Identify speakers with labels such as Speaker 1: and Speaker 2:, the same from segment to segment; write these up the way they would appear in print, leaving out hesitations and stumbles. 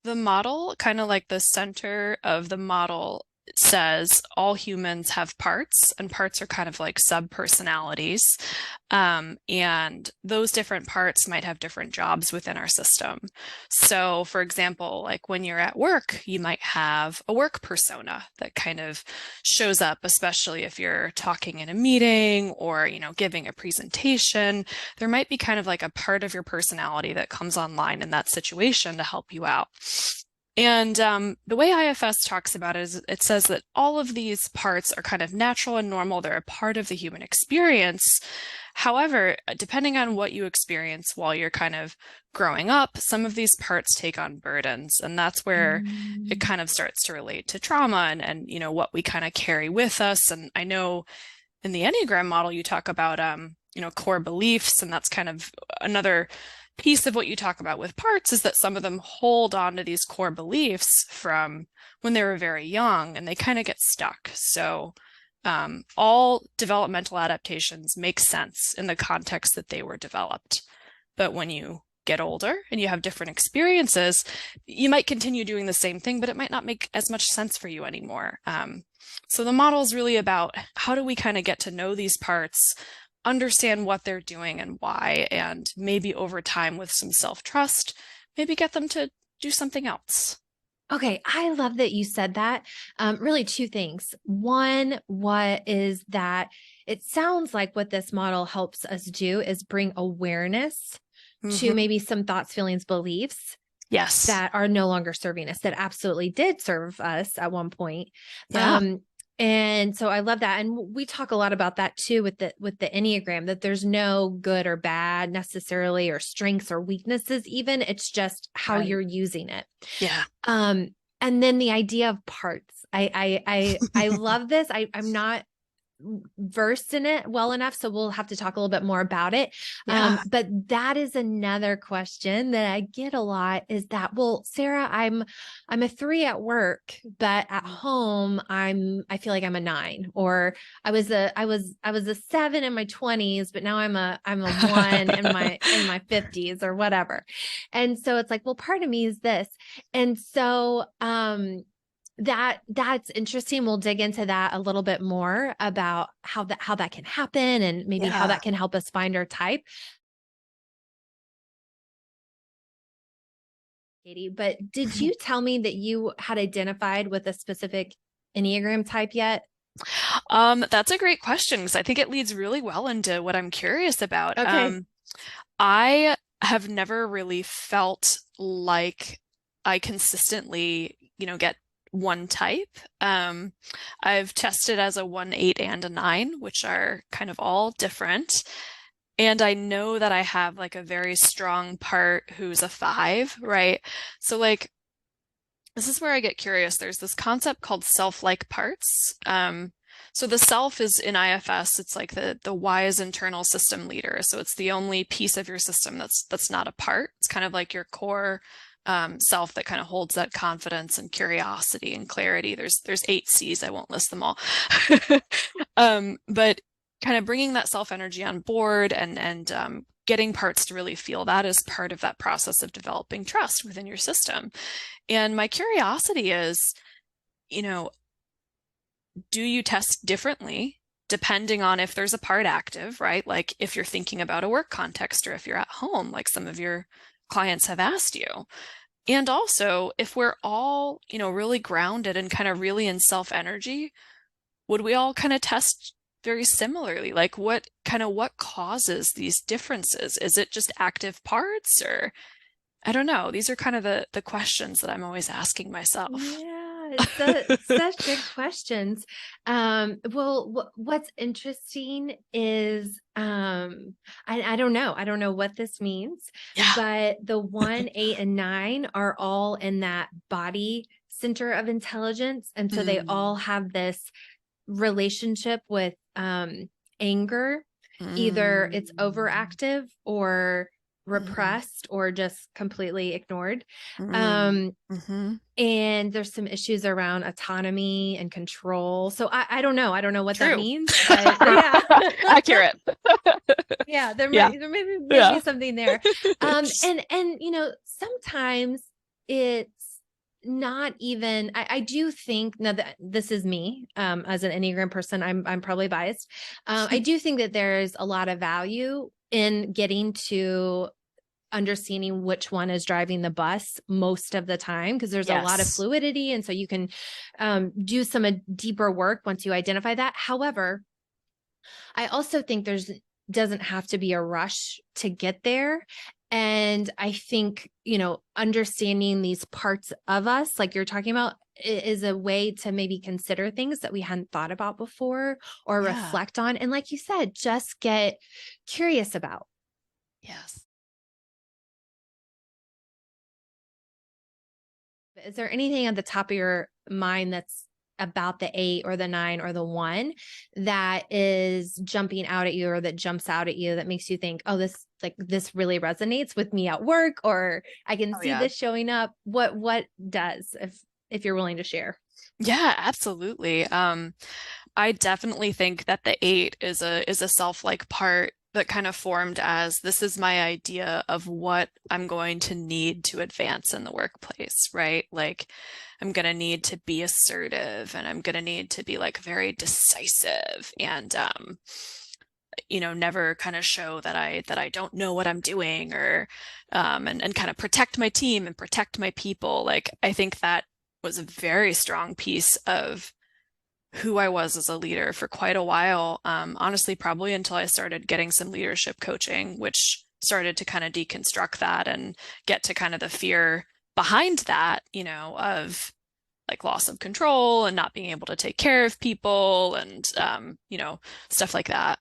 Speaker 1: The model, kind of like the center of the model, says all humans have parts, and parts are kind of like sub-personalities. And those different parts might have different jobs within our system. So, for example, like when you're at work, you might have a work persona that kind of shows up, especially if you're talking in a meeting or, giving a presentation. There might be kind of like a part of your personality that comes online in that situation to help you out. And the way IFS talks about it is it says that all of these parts are kind of natural and normal. They're a part of the human experience. However, depending on what you experience while you're kind of growing up, some of these parts take on burdens. And that's where it
Speaker 2: Mm.
Speaker 1: kind of starts to relate to trauma and what we kind of carry with us. And I know in the Enneagram model, you talk about, core beliefs, and that's kind of another piece of what you talk about with parts is that some of them hold on to these core beliefs from when they were very young and they kind of get stuck. So, all developmental adaptations make sense in the context that they were developed. But when you get older and you have different experiences, you might continue doing the same thing, but it might not make as much sense for you anymore. So the model is really about how do we kind of get to know these parts, understand what they're doing and why, and maybe over time with some self-trust, maybe get them to do something else.
Speaker 2: Okay, I love that you said that. Really, two things. One, what is that? It sounds like what this model helps us do is bring awareness to
Speaker 1: Hmm.
Speaker 2: maybe some thoughts, feelings, beliefs
Speaker 1: Yes.
Speaker 2: that are no longer serving us, that absolutely did serve us at one point.
Speaker 1: Yeah.
Speaker 2: Um, and so I love that. And we talk a lot about that too with the Enneagram, that there's no good or bad necessarily, or strengths or weaknesses, even. It's just how
Speaker 1: Right.
Speaker 2: you're using it.
Speaker 1: Yeah.
Speaker 2: Um, and then the idea of parts. I love this. I'm not versed in it well enough, so we'll have to talk a little bit more about it.
Speaker 1: Yeah.
Speaker 2: But that is another question that I get a lot, is that, well, Sarah, I'm a 3 at work, but at home I feel like I'm a 9, or I was a 7 in my 20s, but now I'm a 1 in my 50s or whatever. And so it's like, well, part of me is this. And so that's interesting. We'll dig into that a little bit more about how that can happen, and maybe how
Speaker 1: Yeah.
Speaker 2: that can help us find our type. Katie, but did you tell me that you had identified with a specific Enneagram type yet?
Speaker 1: That's a great question because I think it leads really well into what I'm curious about.
Speaker 2: Okay.
Speaker 1: I have never really felt like I consistently, get one type. Um, I've tested as a 1, 8, and a 9, which are kind of all different. And I know that I have like a very strong part who's a 5, right? So like this is where I get curious. There's this concept called self-like parts. So the self is in IFS, it's like the wise internal system leader. So it's the only piece of your system that's not a part. It's kind of like your core self that kind of holds that confidence and curiosity and clarity. There's 8 C's. I won't list them all. But kind of bringing that self energy on board and getting parts to really feel that is part of that process of developing trust within your system. And my curiosity is, you know, do you test differently depending on if there's a part active, right? Like if you're thinking about a work context or if you're at home, like some of your clients have asked you. And also, if we're all, really grounded and kind of really in self energy, would we all kind of test very similarly? Like what causes these differences? Is it just active parts or I don't know. These are kind of the questions that I'm always asking myself.
Speaker 2: Yeah, it's such good questions. Well, what's interesting is, I don't know. I don't know what this means,
Speaker 1: Yeah.
Speaker 2: but the 1, 8, and 9 are all in that body center of intelligence. And so they all
Speaker 1: Mm,
Speaker 2: have this relationship with anger. Either it's
Speaker 1: mm,
Speaker 2: overactive or
Speaker 1: mm,
Speaker 2: repressed or just completely ignored.
Speaker 1: mm,
Speaker 2: Um,
Speaker 1: hmm.
Speaker 2: and there's some issues around autonomy and control. So I don't know. I don't know what that
Speaker 1: True.
Speaker 2: means, but yeah.
Speaker 1: Accurate.
Speaker 2: Yeah, there
Speaker 1: Yeah.
Speaker 2: might there may be
Speaker 1: Yeah.
Speaker 2: something there. And sometimes it's not even, I do think now that this is me, as an Enneagram person, I'm probably biased. I do think that there's a lot of value in getting to understanding which one is driving the bus most of the time, because there's a lot of
Speaker 1: Yes.
Speaker 2: fluidity. And so you can do some deeper work once you identify that. However, I also think there's doesn't have to be a rush to get there. And I think, understanding these parts of us, like you're talking about, is a way to maybe consider things that we hadn't thought about before or
Speaker 1: Yeah.
Speaker 2: reflect on. And like you said, just get curious about.
Speaker 1: Yes.
Speaker 2: Is there anything at the top of your mind that's about the 8 or the 9 or the 1 that is jumping out at you, or that jumps out at you, that makes you think, oh, this really resonates with me at work, or I can
Speaker 1: Oh
Speaker 2: see
Speaker 1: yeah.
Speaker 2: this showing up? What does, if you're willing to share?
Speaker 1: Yeah, absolutely. I definitely think that the 8 is a self-like part that kind of formed as this is my idea of what I'm going to need to advance in the workplace, right? Like I'm going to need to be assertive and I'm going to need to be like very decisive and never kind of show that I don't know what I'm doing or and kind of protect my team and protect my people. Like I think that was a very strong piece of who I was as a leader for quite a while. Honestly, probably until I started getting some leadership coaching, which started to kind of deconstruct that and get to kind of the fear behind that, of like loss of control and not being able to take care of people and, stuff like that.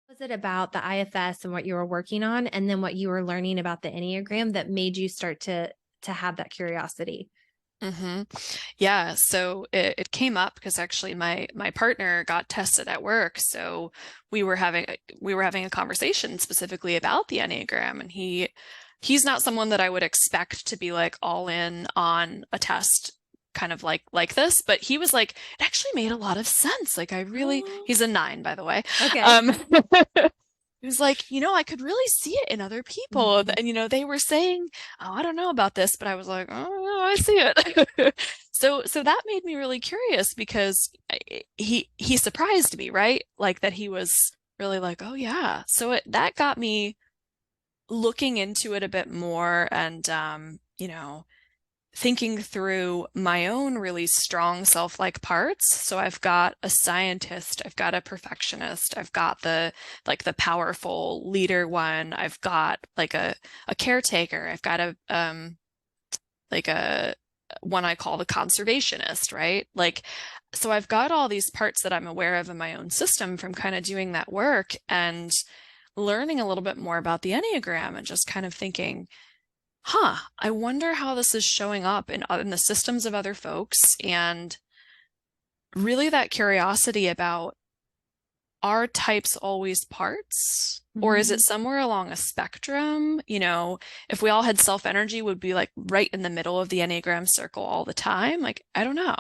Speaker 2: Was it about the IFS and what you were working on, and then what you were learning about the Enneagram, that made you start to have that curiosity?
Speaker 1: hmm Yeah, so it came up because actually my partner got tested at work, so we were having a conversation specifically about the Enneagram, and he's not someone that I would expect to be like all in on a test kind of like this, but he was like, it actually made a lot of sense. Like I really,
Speaker 2: Oh,
Speaker 1: he's a 9, by the way.
Speaker 2: okay.
Speaker 1: Um, He was like, I could really see it in other people.
Speaker 2: Mhm.
Speaker 1: And, they were saying, oh, I don't know about this, but I was like, oh, I see it. So that made me really curious because he surprised me, right? Like that he was really like, oh yeah. So that got me looking into it a bit more and, thinking through my own really strong self-like parts. So I've got a scientist, I've got a perfectionist, I've got the powerful leader one, I've got like a caretaker, I've got a one I call the conservationist, right? Like so I've got all these parts that I'm aware of in my own system from kind of doing that work and learning a little bit more about the Enneagram and just kind of thinking, I wonder how this is showing up in the systems of other folks and really that curiosity about are types always parts? Or is it
Speaker 2: Mhm.
Speaker 1: somewhere along a spectrum? If we all had self energy, would be like right in the middle of the Enneagram circle all the time? Like, I don't know.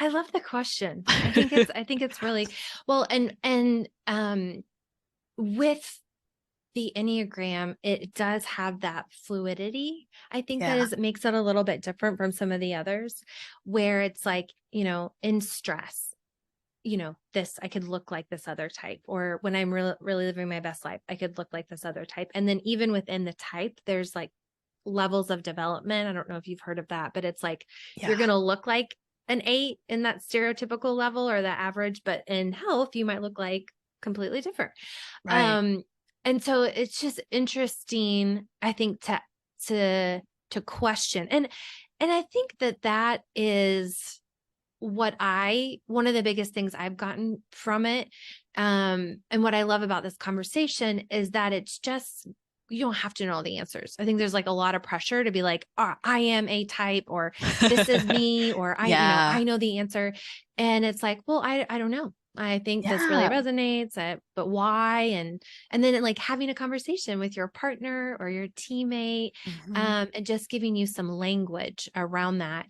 Speaker 2: I love the question. I think it's really well, and with the Enneagram, it does have that fluidity. I think that
Speaker 1: Yeah.
Speaker 2: is makes it a little bit different from some of the others, where it's like, in stress, this, I could look like this other type, or when I'm really living my best life, I could look like this other type. And then even within the type, there's like levels of development. I don't know if you've heard of that, but it's like you're
Speaker 1: Yeah.
Speaker 2: going to look like an 8 in that stereotypical level or the average, but in health, you might look like completely different.
Speaker 1: Right.
Speaker 2: Um, and so it's just interesting, I think, to to question. And I think that is one of the biggest things I've gotten from it. And what I love about this conversation is that it's just, you don't have to know the answers. I think there's like a lot of pressure to be like, oh, I am a type, or this is me, or
Speaker 1: Yeah.
Speaker 2: I know the answer. And it's like, well, I don't know. I think this really
Speaker 1: Yeah.
Speaker 2: resonates, but why? And then like having a conversation with your partner or your teammate,
Speaker 1: hmm
Speaker 2: and just giving you some language around that.